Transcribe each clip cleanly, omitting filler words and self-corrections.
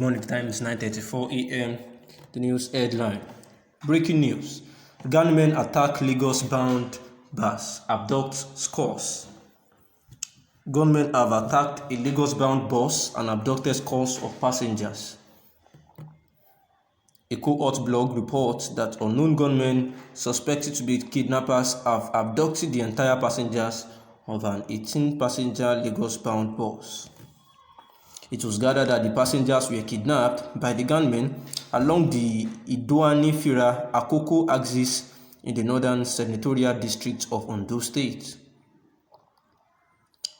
morning. The time is 9:34 a.m. The news headline. Breaking news. Gunmen attack Lagos-bound bus, abduct scores. Gunmen have attacked a Lagos-bound bus and abducted scores of passengers. A cohort blog reports that unknown gunmen suspected to be kidnappers have abducted the entire passengers of an 18-passenger Lagos-bound bus. It was gathered that the passengers were kidnapped by the gunmen along the Idoani-Fira-Akoko axis in the northern senatorial district of Ondo State.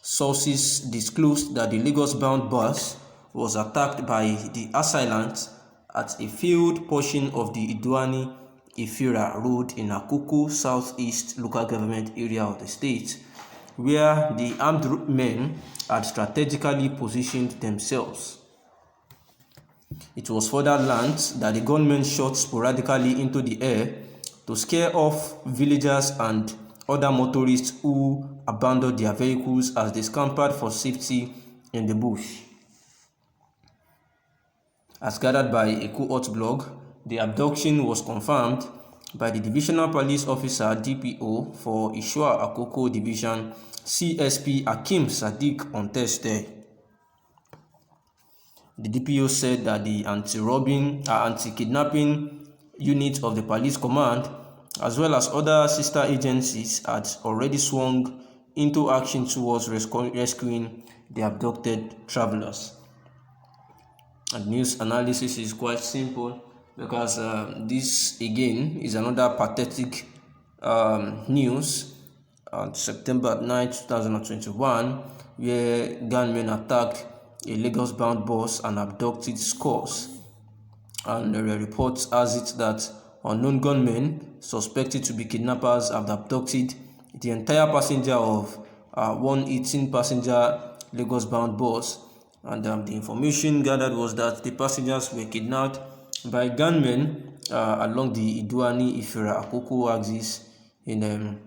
Sources disclosed that the Lagos-bound bus was attacked by the assailants at a failed portion of the Idoani-Ifira road in Akoko Southeast local government area of the state, where the armed men had strategically positioned themselves. It was further learned that the gunmen shot sporadically into the air to scare off villagers and other motorists who abandoned their vehicles as they scampered for safety in the bush. As gathered by a cohort blog, the abduction was confirmed by the Divisional Police Officer DPO for Ishua Akoko Division CSP Hakim Sadiq on Thursday. The DPO said that the anti-kidnapping unit of the police command, as well as other sister agencies, had already swung into action towards rescuing the abducted travelers. And news analysis is quite simple because this again is another pathetic news on September 9, 2021, where gunmen attacked a Lagos-bound bus and abducted scores. And the report has it that unknown gunmen suspected to be kidnappers have abducted the entire passenger of one 18-passenger Lagos-bound bus. And the information gathered was that the passengers were kidnapped by gunmen along the Idoani-Ifira-Akoko axis in a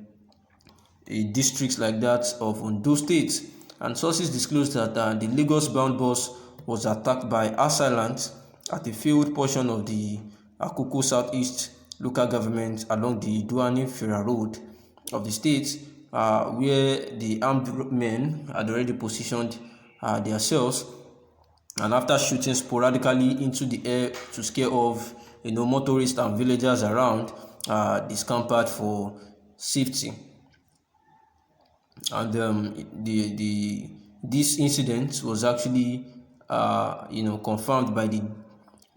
district like that of Ondo State. And sources disclosed that the Lagos-bound bus was attacked by assailants at a field portion of the Akoko Southeast local government along the Idoani-Fira road of the state, where the armed men had already positioned themselves, and after shooting sporadically into the air to scare off motorists and villagers around, they scampered for safety. And this incident was actually confirmed by the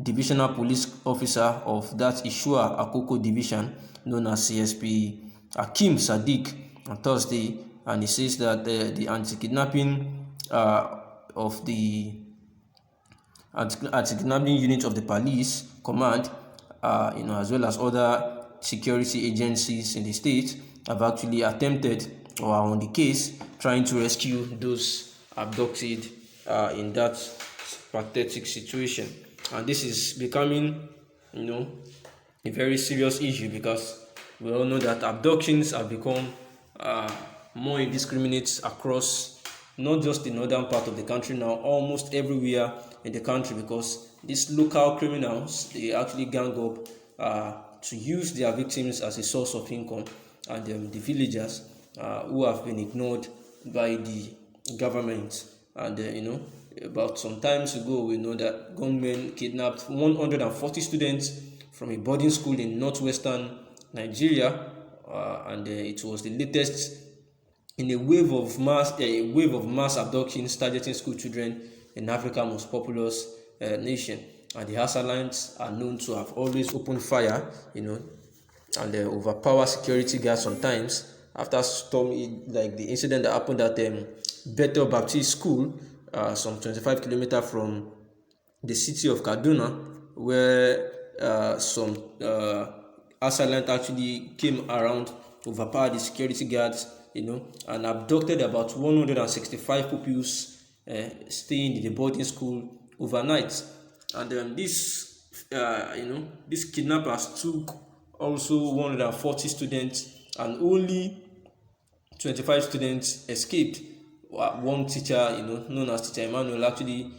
Divisional Police Officer of that Ishua Akoko Division, known as CSP Hakim Sadiq, on Thursday, and he says that the anti-kidnapping of the anti-kidnapping unit of the police command, as well as other security agencies in the state, have actually attempted or are on the case trying to rescue those abducted in that pathetic situation. And this is becoming, a very serious issue because we all know that abductions have become more indiscriminate across not just the northern part of the country now, almost everywhere in the country, because these local criminals, they actually gang up to use their victims as a source of income, and the villagers who have been ignored by the government. And about some time ago, we know that gunmen kidnapped 140 students from a boarding school in northwestern Nigeria, and it was the latest in a wave of mass abductions targeting school children in Africa's most populous nation. And the assailants are known to have always opened fire, and they overpower security guards sometimes. After storming, like the incident that happened at Bethel Baptist School, some 25 kilometers from the city of Kaduna, where some assailants actually came around, overpowered the security guards, and abducted about 165 pupils staying in the boarding school overnight. And these kidnappers took also 140 students, and only 25 students escaped. One teacher, known as Teacher Emmanuel, actually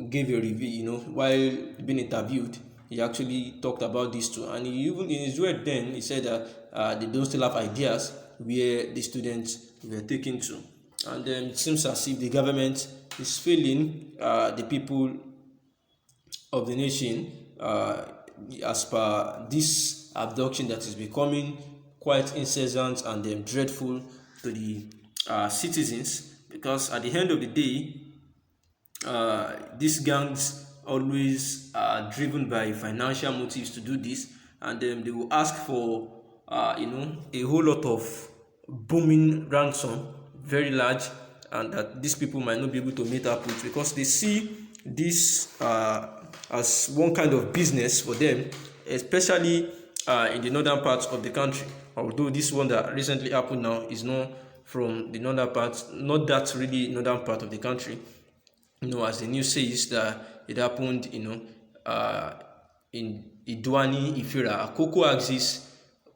gave a review, while being interviewed. He actually talked about this too, and he even in his word then he said that they don't still have ideas where the students were taken to, and it seems as if the government is failing the people of the nation, as per this abduction that is becoming quite incessant and dreadful to the citizens, because at the end of the day, these gangs always are driven by financial motives to do this, and they will ask for a whole lot of booming ransom, very large, and that these people might not be able to meet up with, because they see this as one kind of business for them, especially in the northern parts of the country. Although this one that recently happened now is not from the northern part, not that really northern part of the country. As the news says that it happened, in Idwani, Ifira, Akoko axis,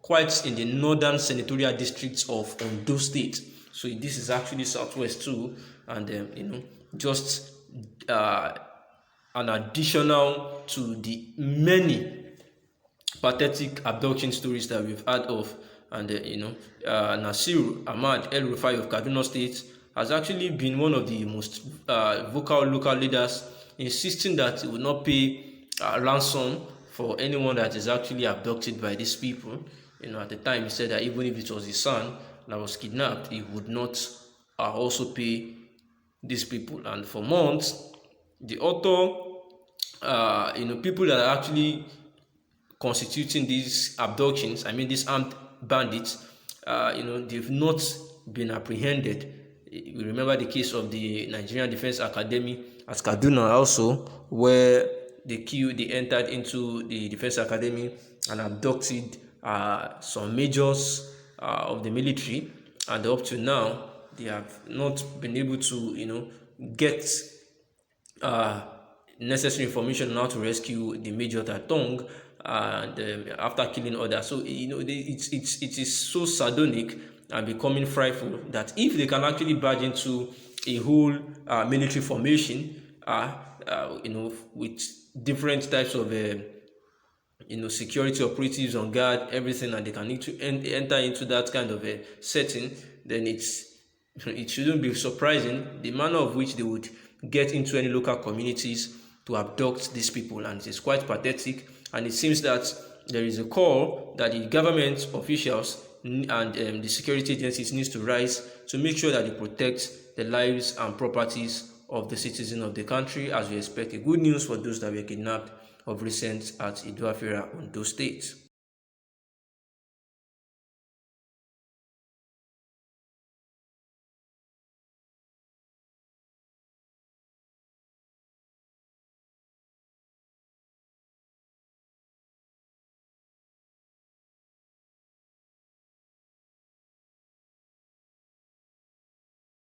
quite in the northern senatorial districts of Ondo State. So this is actually southwest too, and just an additional to the many pathetic abduction stories that we've heard of. And Nasir Ahmad El Rufai of Kaduna State has actually been one of the most vocal local leaders, insisting that he would not pay ransom for anyone that is actually abducted by these people. At the time he said that even if it was his son that was kidnapped, he would not also pay these people. And for months, the author, people that are actually constituting these abductions, these armed bandits, they've not been apprehended. We remember the case of the Nigerian Defense Academy at Kaduna also, where they entered into the Defense Academy and abducted some majors of the military, and up to now they have not been able to get necessary information on how to rescue the Major Tatong, and after killing others. So it is so sardonic and becoming frightful that if they can actually barge into a whole military formation, with different types of security operatives on guard, everything, and they can need to enter into that kind of a setting, then it shouldn't be surprising the manner of which they would get into any local communities to abduct these people. And it is quite pathetic, and it seems that there is a call that the government officials and the security agencies needs to rise to make sure that they protect the lives and properties of the citizens of the country, as we expect a good news for those that were kidnapped of recent at Iduafira, Ondo State.